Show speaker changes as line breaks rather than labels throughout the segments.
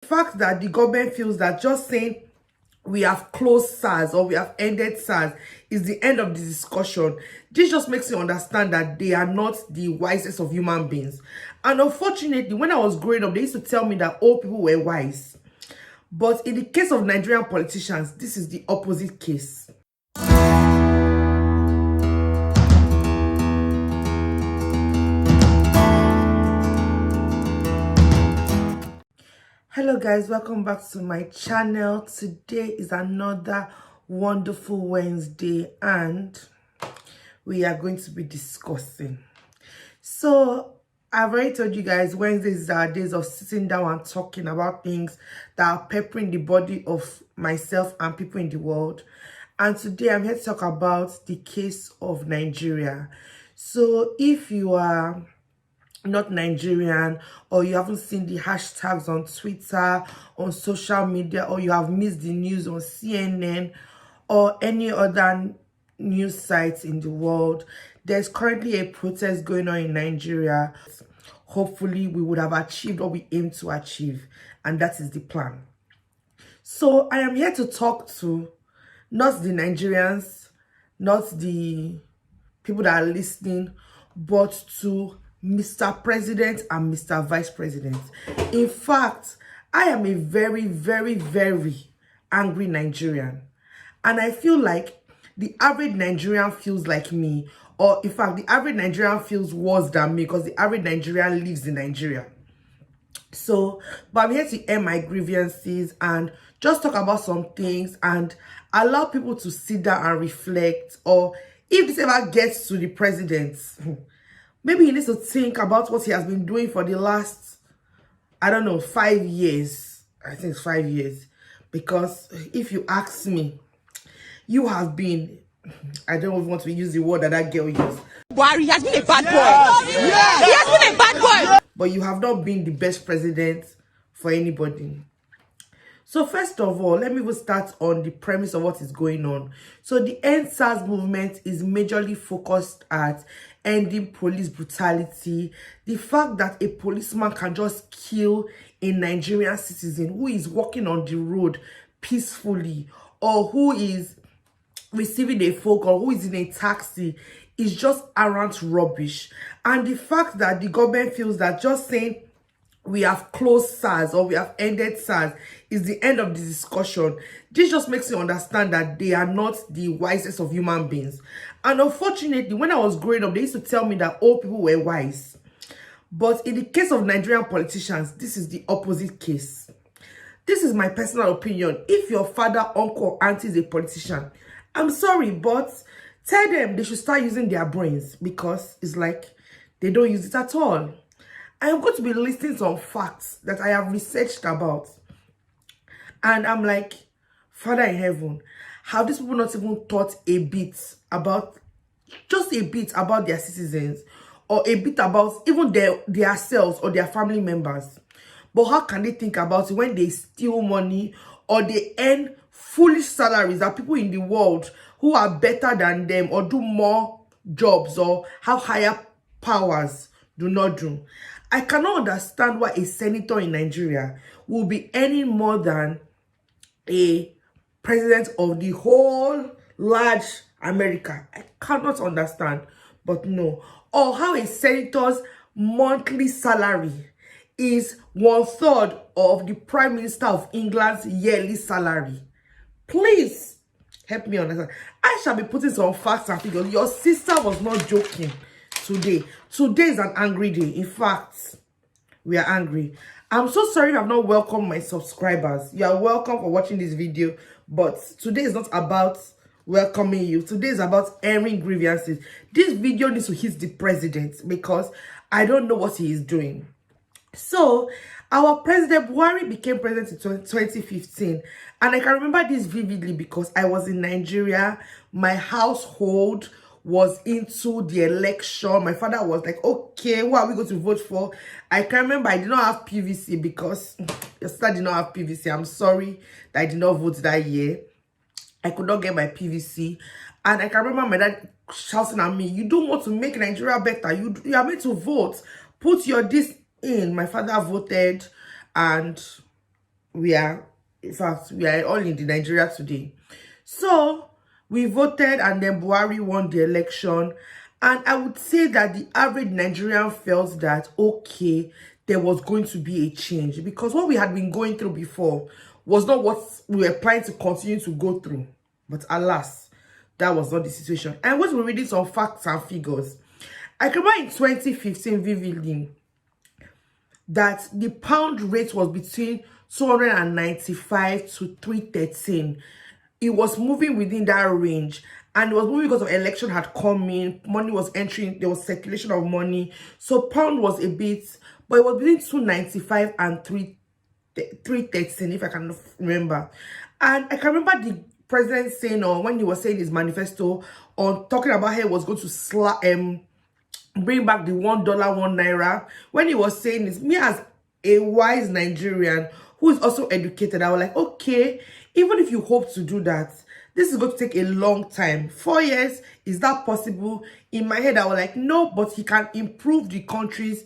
The fact that the government feels that just saying we have closed SARS or we have ended SARS is the end of the discussion. This just makes you understand that they are not the wisest of human beings. And unfortunately, when I was growing up, they used to tell me that old people were wise. But in the case of Nigerian politicians, this is the opposite case. Hello guys, welcome back to my channel. Today is another wonderful Wednesday and we are going to be discussing. So I've already told you guys, Wednesdays are days of sitting down and talking about things that are peppering the body of myself and people in the world. And today I'm here to talk about the case of Nigeria. So if you are not Nigerian, or you haven't seen the hashtags on Twitter, on social media, or you have missed the news on CNN or any other news sites in the world, there's currently a protest going on in Nigeria. Hopefully we would have achieved what we aim to achieve, and that is the plan. So I am here to talk to not the Nigerians, not the people that are listening, but to Mr. President and Mr. Vice President. In fact, I am a very, very, very angry Nigerian. And I feel like the average Nigerian feels like me. Or in fact, the average Nigerian feels worse than me because the average Nigerian lives in Nigeria. So, but I'm here to air my grievances and just talk about some things and allow people to sit down and reflect. Or if this ever gets to the president, maybe he needs to think about what he has been doing for the last, I don't know, 5 years. I think it's 5 years. Because if you ask me, you have been, I don't even want to use the word that girl used.
Buhari has been a bad boy. Yeah. He has been a bad boy.
But you have not been the best president for anybody. So first of all, let me even start on the premise of what is going on. So the EndSARS movement is majorly focused at ending police brutality. The fact that a policeman can just kill a Nigerian citizen who is walking on the road peacefully, or who is receiving a phone call, who is in a taxi, is just arrant rubbish. And the fact that the government feels that just saying we have closed SARS or we have ended SARS is the end of the discussion. This just makes you understand that they are not the wisest of human beings. And unfortunately, when I was growing up, they used to tell me that old people were wise. But in the case of Nigerian politicians, this is the opposite case. This is my personal opinion. If your father, uncle, auntie is a politician, I'm sorry, but tell them they should start using their brains, because it's like they don't use it at all. I am going to be listing some facts that I have researched about. And I'm like, Father in heaven, have these people not even thought a bit about, just a bit about their citizens, or a bit about even their selves or their family members? But how can they think about it when they steal money or they earn foolish salaries that people in the world who are better than them or do more jobs or have higher powers do not do? I cannot understand why a senator in Nigeria will be earning more than a president of the whole large America. I cannot understand, but no. Or how a senator's monthly salary is 1/3 of the Prime Minister of England's yearly salary. Please help me understand. I shall be putting some facts and figures. Your sister was not joking today. Today is an angry day. In fact, we are angry. I'm so sorry I've not welcomed my subscribers. You are welcome for watching this video, but today is not about welcoming you. Today is about airing grievances. This video needs to hit the president because I don't know what he is doing. So our president Buhari became president in 2015, and I can remember this vividly because I was in Nigeria. My household was into the election. My father was like, okay, what are we going to vote for? I can remember I did not have PVC because your sister did not have PVC. I'm sorry that I did not vote that year. I could not get my PVC. And I can remember my dad shouting at me, you don't want to make Nigeria better. You are meant to vote. Put your this in. My father voted and in fact, we are all in the Nigeria today. So we voted and then Buhari won the election. And I would say that the average Nigerian felt that, okay, there was going to be a change. Because what we had been going through before was not what we were planning to continue to go through. But alas, that was not the situation. And once we're reading some facts and figures, I remember in 2015 vividly that the pound rate was between 295 to 313. It was moving within that range, and it was moving because of election had come in, money was entering, there was circulation of money, so pound was a bit, but it was between 295 and 313, if I can remember. And I can remember the president saying, or when he was saying his manifesto on talking about how he was going to bring back the $1, $1, when he was saying this, me as a wise Nigerian who is also educated, I was like, okay, even if you hope to do that, this is going to take a long time. 4 years, is that possible? In my head, I was like, no, but he can improve the country's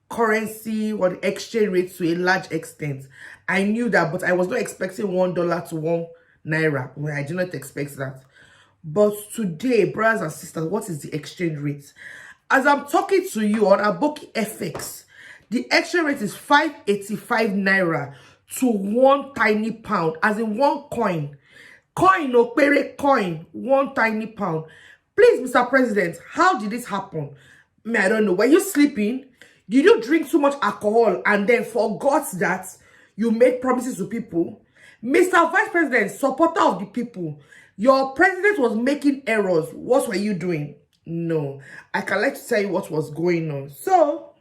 currency or the exchange rate to a large extent. I knew that, but I was not expecting $1 to £1. Well, I did not expect that. But today, brothers and sisters, what is the exchange rate? As I'm talking to you on Aboki FX, the exchange rate is 585 naira to 1 tiny pound, as in 1 coin. Coin, no pere coin, 1 tiny pound. Please, Mr. President, how did this happen? I don't know. Were you sleeping? Did you drink too much alcohol and then forgot that you made promises to people? Mr. Vice President, supporter of the people, your president was making errors. What were you doing? No. I can like to tell you what was going on. So,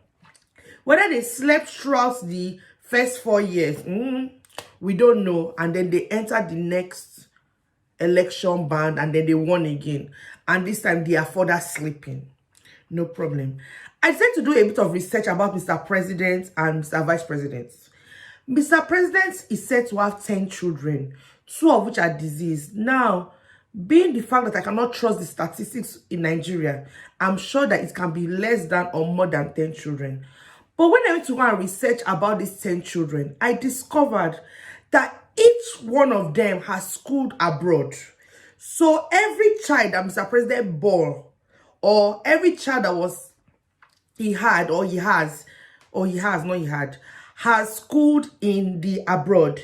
whether they slept throughout the first 4 years, we don't know. And then they entered the next election band and then they won again. And this time they are further sleeping. No problem. I decided to do a bit of research about Mr. President and Mr. Vice President. Mr. President is said to have 10 children, 2 of which are diseased. Now, being the fact that I cannot trust the statistics in Nigeria, I'm sure that it can be less than or more than 10 children. But when I went to go and research about these 10 children, I discovered that each one of them has schooled abroad. So every child that Mr. President bore, or every child that has schooled in the abroad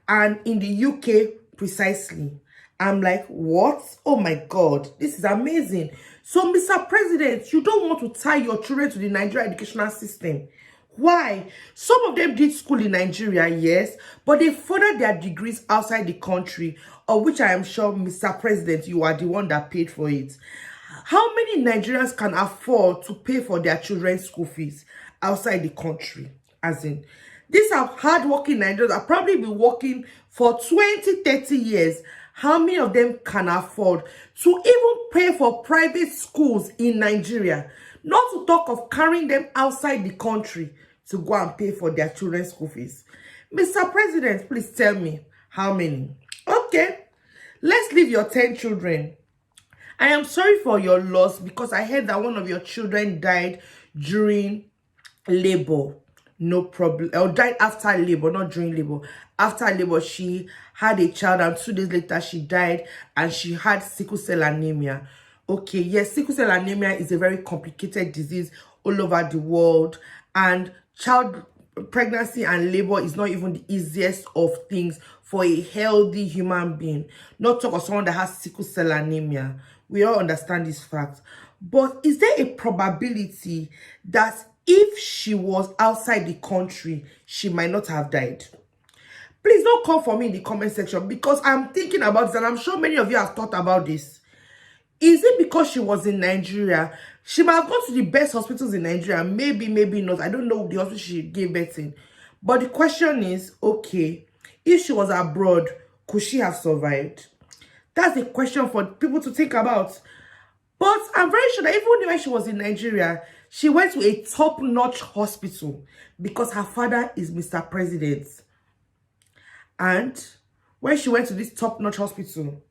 and in the UK precisely. I'm like, what? Oh my God, this is amazing. So, Mr. President, you don't want to tie your children to the Nigerian educational system. Why? Some of them did school in Nigeria, yes, but they furthered their degrees outside the country, of which I am sure, Mr. President, you are the one that paid for it. How many Nigerians can afford to pay for their children's school fees outside the country? As in, these are hardworking Nigerians that probably been working for 20, 30 years. How many of them can afford to even pay for private schools in Nigeria? Not to talk of carrying them outside the country to go and pay for their children's school fees. Mr. President, please tell me how many. Okay, let's leave your 10 children. I am sorry for your loss because I heard that one of your children died during labor. No problem. Or died after labor, not during labor. After labor, she had a child and 2 days later she died and she had sickle cell anemia. Okay, yes, sickle cell anemia is a very complicated disease all over the world, and pregnancy and labor is not even the easiest of things for a healthy human being. Not talk of someone that has sickle cell anemia. We all understand this fact. But is there a probability that if she was outside the country, she might not have died? Please don't come for me in the comment section, because I'm thinking about this and I'm sure many of you have thought about this. Is it because she was in Nigeria? She might have gone to the best hospitals in Nigeria. Maybe, maybe not. I don't know the hospital she gave birth in. But the question is, okay, if she was abroad, could she have survived? That's a question for people to think about. But I'm very sure that even when she was in Nigeria, she went to a top-notch hospital because her father is Mr. President. And when she went to this top-notch hospital,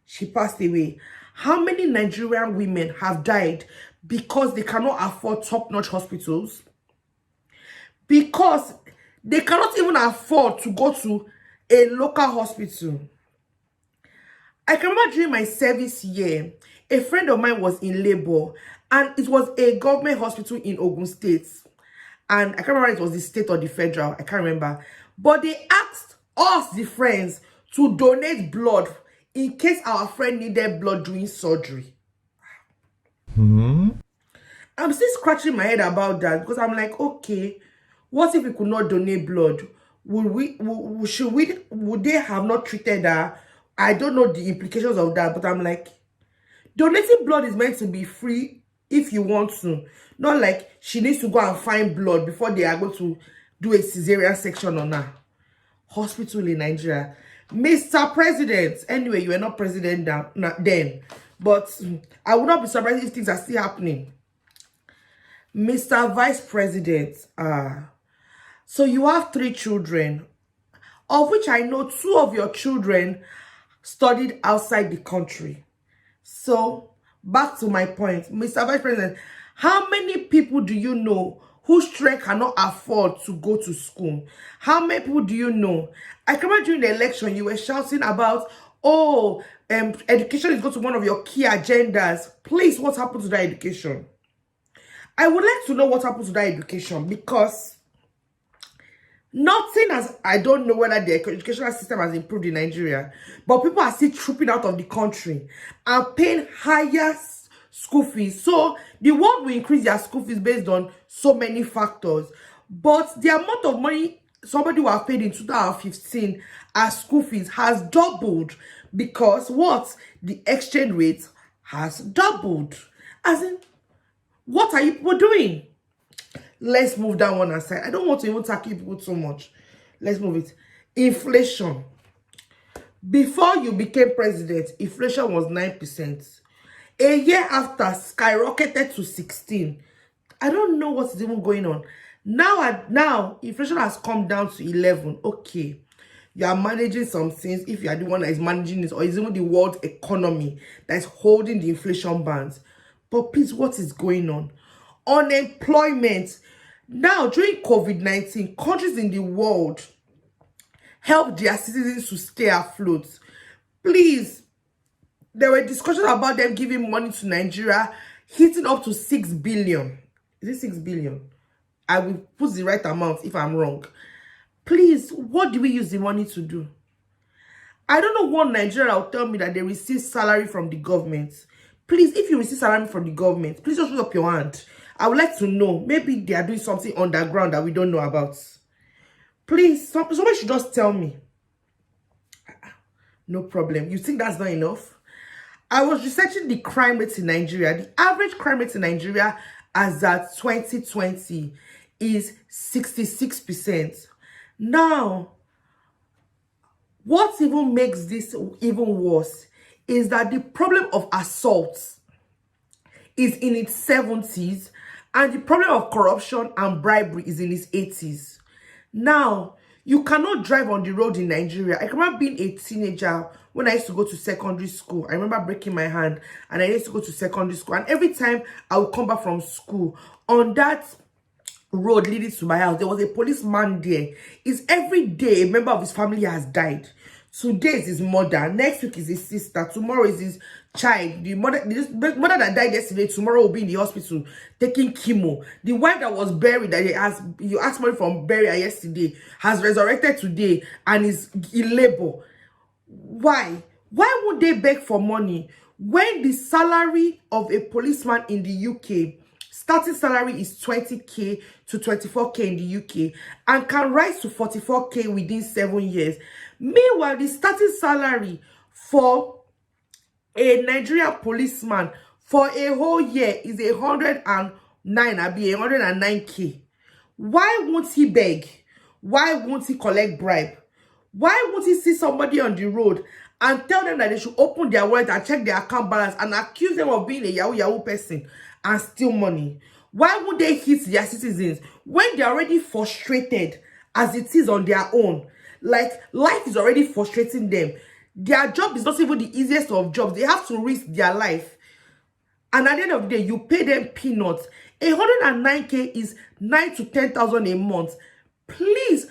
she passed away. How many Nigerian women have died because they cannot afford top-notch hospitals? Because They cannot even afford to go to a local hospital. I can remember during my service year, a friend of mine was in labor, and it was a government hospital in Ogun State. And I can't remember if it was the state or the federal, I can't remember. But they asked us, the friends, to donate blood in case our friend needed blood during surgery. I'm still scratching my head about that, because I'm like, okay, what if we could not donate blood? Would they have not treated her? I don't know the implications of that, but I'm like, donating blood is meant to be free if you want to. Not like she needs to go and find blood before they are going to do a cesarean section on her. Hospital in Nigeria. Mr. President. Anyway, you were not president then. But I would not be surprised if things are still happening. Mr. Vice President. So you have 3 children, of which I know 2 of your children studied outside the country. So, back to my point, Mr. Vice President, how many people do you know whose strength cannot afford to go to school? How many people do you know? I can remember during the election, you were shouting about, oh, education is going to be one of your key agendas. Please, what happened to that education? I would like to know what happened to that education, because nothing has, I don't know whether the educational system has improved in Nigeria, but people are still trooping out of the country and paying higher school fees. So the world will increase their school fees based on so many factors. But the amount of money somebody will have paid in 2015 as school fees has doubled, because what? The exchange rate has doubled. As in, what are you people doing? Let's move that one aside. I don't want to even tackle people too much. Let's move it. Inflation. Before you became president, inflation was 9%. A year after, skyrocketed to 16%. I don't know what's even going on. Now, inflation has come down to 11%. Okay. You are managing some things, if you are the one that is managing this, or is even the world economy that is holding the inflation bands. But please, what is going on? Unemployment. Now, during COVID-19, countries in the world help their citizens to stay afloat. Please, there were discussions about them giving money to Nigeria, hitting up to 6 billion. Is it 6 billion? I will put the right amount if I'm wrong. Please, what do we use the money to do? I don't know one Nigerian will tell me that they receive salary from the government. Please, if you receive salary from the government, please just put up your hand. I would like to know. Maybe they are doing something underground that we don't know about. Please, somebody should just tell me. No problem. You think that's not enough? I was researching the crime rate in Nigeria. The average crime rate in Nigeria as at 2020 is 66%. Now, what even makes this even worse is that the problem of assaults is in its 70s, and the problem of corruption and bribery is in its 80s. Now, you cannot drive on the road in Nigeria. I remember being a teenager when I used to go to secondary school. I remember breaking my hand, and I used to go to secondary school. And every time I would come back from school, on that road leading to my house, there was a policeman there. It's every day a member of his family has died. Today is his mother, next week is his sister, tomorrow is his child. The mother that died yesterday, tomorrow will be in the hospital taking chemo. The wife that was buried, that you asked money from burial yesterday, has resurrected today and is in labor. Why? Why would they beg for money when the salary of a policeman in the UK, starting salary is 20k to 24k in the UK, and can rise to 44k within 7 years? Meanwhile, the starting salary for a Nigerian policeman for a whole year is 109k. Why won't he beg? Why won't he collect bribe? Why won't he see somebody on the road and tell them that they should open their wallet and check their account balance and accuse them of being a yahoo person and steal money? Why would they hit their citizens when they're already frustrated as it is on their own? Like, life is already frustrating them. Their job is not even the easiest of jobs. They have to risk their life. And at the end of the day, you pay them peanuts. 109k is 9 to 10,000 a month. Please,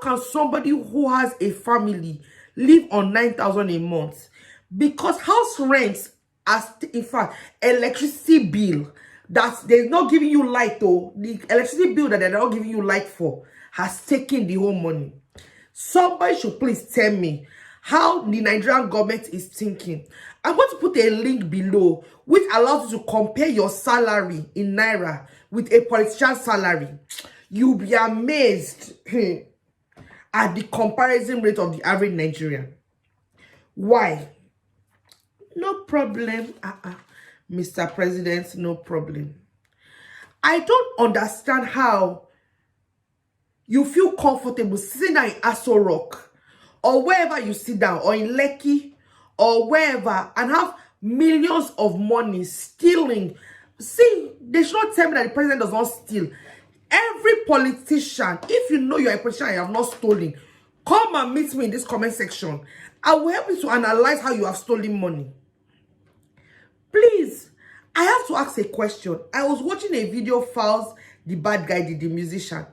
How can somebody who has a family live on 9,000 a month? Because house rents, as in fact, electricity bill, that they're not giving you light, though, the electricity bill that they're not giving you light for has taken the whole money. Somebody should please tell me how the Nigerian government is thinking. I'm going to put a link below which allows you to compare your salary in Naira with a politician's salary. You'll be amazed at the comparison rate of the average Nigerian. Why? No problem. Mr. President, no problem. I don't understand how you feel comfortable sitting down in Aso Rock or wherever you sit down, or in Lekki or wherever, and have millions of money stealing. See, they should not tell me that the president does not steal. Every politician, if you know you're a politician and you have not stolen, come and meet me in this comment section. I will help you to analyze how you have stolen money. Please, I have to ask a question. I was watching a video, Files, the bad guy, the musician,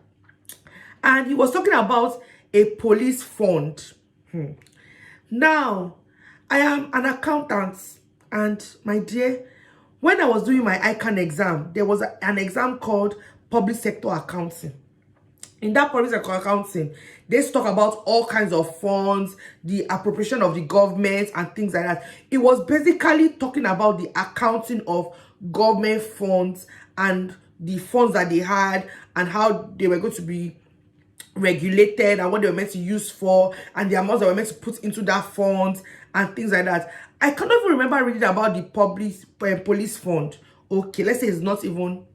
and he was talking about a police fund. Now, I am an accountant, and my dear, when I was doing my ICANN exam, there was an exam called Public Sector Accounting. In that public sector accounting, they talk about all kinds of funds, the appropriation of the government and things like that. It was basically talking about the accounting of government funds and the funds that they had and how they were going to be regulated and what they were meant to use for, and the amounts that were meant to put into that fund and things like that. I cannot even remember reading about the police fund. Okay, let's say it's not even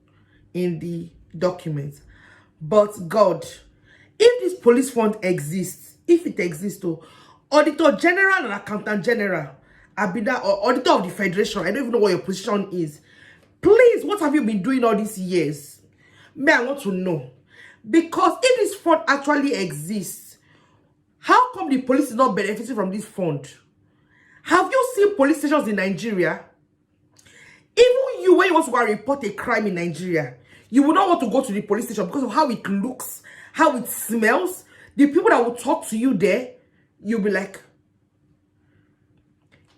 in the document. But God, if this police fund exists, if it exists, though, Auditor General and Accountant General, Abida, or Auditor of the Federation, I don't even know what your position is. Please, what have you been doing all these years? May I want to know. Because if this fund actually exists, how come the police is not benefiting from this fund? Have you seen police stations in Nigeria? Even you, when you want to go and report a crime in Nigeria, you will not want to go to the police station because of how it looks, how it smells. The people that will talk to you there, you'll be like,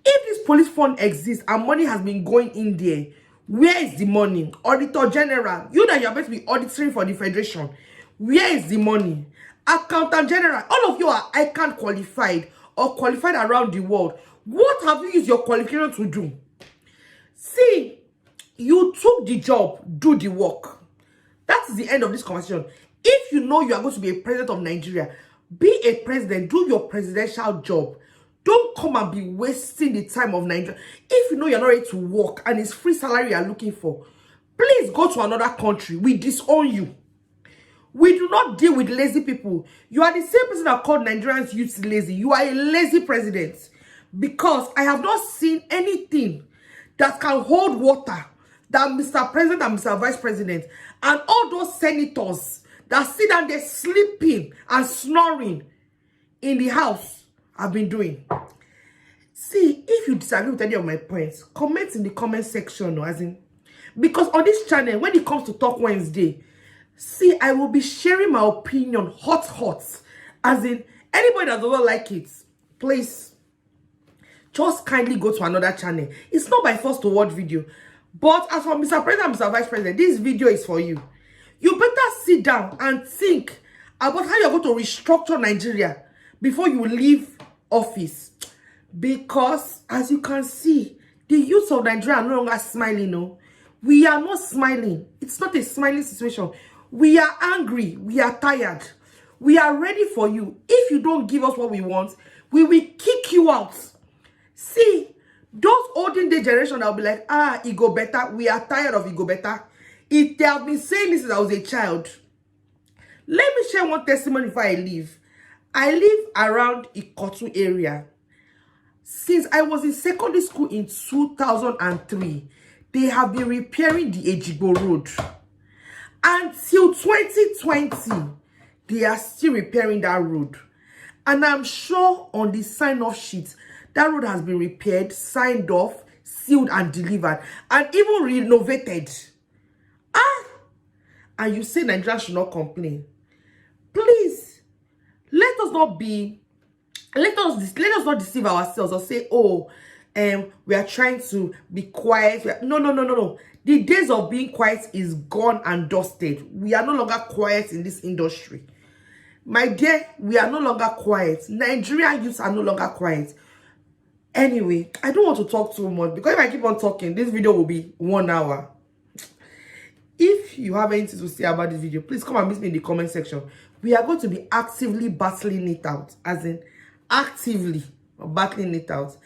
if this police fund exists and money has been going in there, where is the money? Auditor General, you that you're meant to be auditing for the Federation, where is the money? Accountant General, all of you are ICANN qualified or qualified around the world. What have you used your qualification to do? See, you took the job, do the work. That's the end of this conversation. If you know you are going to be a president of Nigeria, be a president, do your presidential job. Don't come and be wasting the time of Nigeria. If you know you're not ready to work and it's free salary you're looking for, please go to another country. We disown you. We do not deal with lazy people. You are the same person that called Nigerians youths lazy. You are a lazy president. Because I have not seen anything that can hold water that Mr. President and Mr. Vice President and all those senators that sit down there sleeping and snoring in the house have been doing. See, if you disagree with any of my points, comment in the comment section, because on this channel, when it comes to Talk Wednesday, see, I will be sharing my opinion hot, anybody that does not like it, please, just kindly go to another channel. It's not by force to watch video. But as for Mr. President and Mr. Vice President, this video is for you. You better sit down and think about how you're going to restructure Nigeria before you leave office. Because, as you can see, the youth of Nigeria are no longer smiling, no. We are not smiling. It's not a smiling situation. We are angry. We are tired. We are ready for you. If you don't give us what we want, we will kick you out. See, those olden day generation that will be like, it go better. We are tired of it go better. If they have been saying this since I was a child. Let me share one testimony before I leave. I live around Ikotu area. Since I was in secondary school in 2003, they have been repairing the Ejigbo Road. Until 2020, they are still repairing that road. And I'm sure on the sign-off sheet, that road has been repaired, signed off, sealed and delivered, and even renovated. And you say Nigeria should not complain. Please, not deceive ourselves or say, oh, we are trying to be quiet. No. The days of being quiet is gone and dusted. We are no longer quiet in this industry. My dear, we are no longer quiet. Nigerian youths are no longer quiet. Anyway, I don't want to talk too much, because if I keep on talking, this video will be 1 hour. If you have anything to say about this video, please come and meet me in the comment section. We are going to be actively battling it out, as in actively battling it out.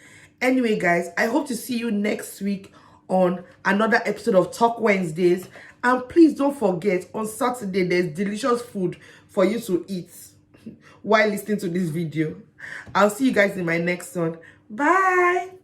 Anyway, guys, I hope to see you next week on another episode of Talk Wednesdays. And please don't forget, on Saturday, there's delicious food for you to eat while listening to this video. I'll see you guys in my next one. Bye.